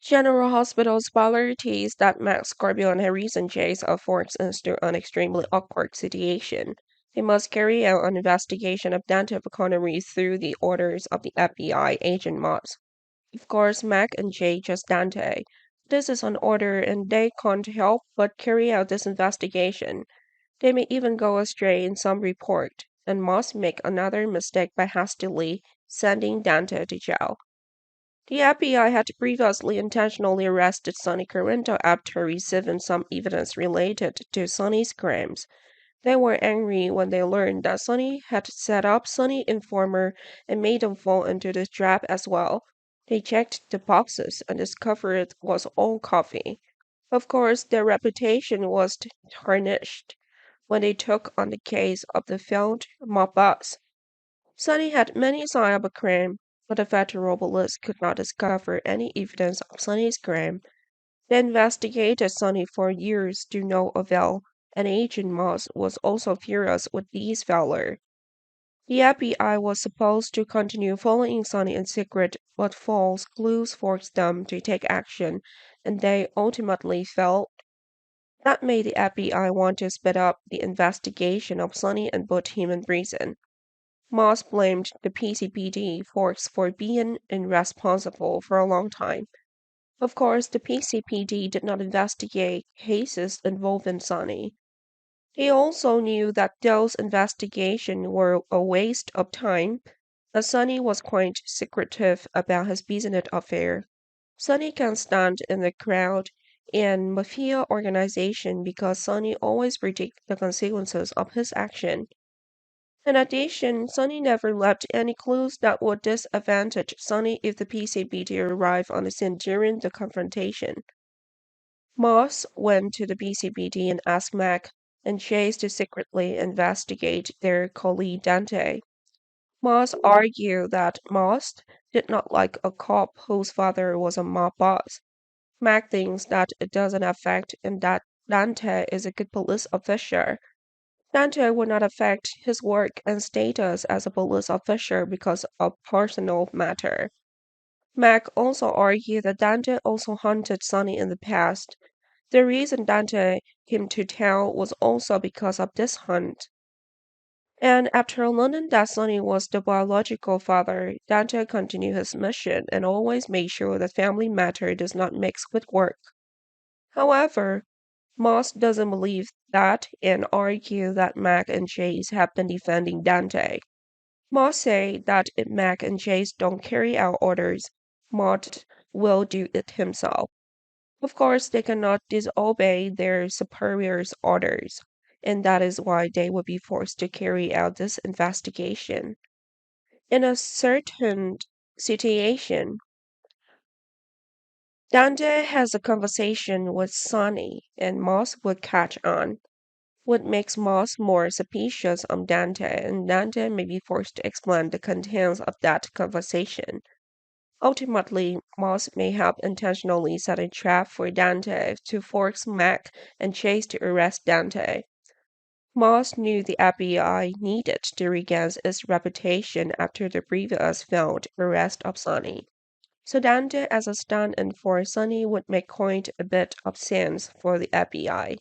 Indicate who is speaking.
Speaker 1: General Hospital's spoiler teased that Max, Scorpio, and Harrison Chase are forced into an extremely awkward situation. They must carry out an investigation of Dante Connery through the orders of the FBI agent Moss. Of course, Mac and Jay just Dante. This is an order and they can't help but carry out this investigation. They may even go astray in some report, and must make another mistake by hastily sending Dante to jail. The FBI had previously intentionally arrested Sonny Corrento after receiving some evidence related to Sonny's crimes. They were angry when they learned that Sonny had set up Sonny Informer and made them fall into the trap as well. They checked the boxes and discovered it was all coffee. Of course, their reputation was tarnished when they took on the case of the failed mob boss. Sonny had many signs of a crime, but the federal police could not discover any evidence of Sonny's crime. They investigated Sonny for years to no avail, and Agent Moss was also furious with these failures. The FBI was supposed to continue following Sonny in secret, but false clues forced them to take action, and they ultimately failed. That made the FBI want to speed up the investigation of Sonny and put him in prison. Moss blamed the PCPD force for being irresponsible for a long time. Of course, the PCPD did not investigate cases involving Sonny. They also knew that those investigations were a waste of time, as Sonny was quite secretive about his business affair. Sonny can stand in the crowd and mafia organization because Sonny always predicts the consequences of his action. In addition, Sonny never left any clues that would disadvantage Sonny if the PCPD arrived on the scene during the confrontation. Moss went to the PCPD and asked Mac and Chase to secretly investigate their colleague Dante. Moss argued that Moss did not like a cop whose father was a mob boss. Mac thinks that it doesn't affect and that Dante is a good police officer. Dante would not affect his work and status as a police officer because of personal matter. Mac also argued that Dante also hunted Sonny in the past. The reason Dante came to town was also because of this hunt. And after learning that Sonny was the biological father, Dante continued his mission and always made sure that family matter does not mix with work. However, Moss doesn't believe that and argues that Mac and Chase have been defending Dante. Moss say that if Mac and Chase don't carry out orders, Mott will do it himself. Of course, they cannot disobey their superiors' orders, and that is why they will be forced to carry out this investigation. In a certain situation, Dante has a conversation with Sonny, and Moss would catch on. What makes Moss more suspicious of Dante, and Dante may be forced to explain the contents of that conversation. Ultimately, Moss may have intentionally set a trap for Dante to force Mac and Chase to arrest Dante. Moss knew the FBI needed to regain its reputation after the previous failed arrest of Sonny. So Dante as a stand-in for Sonny would make quite a bit of sense for the FBI.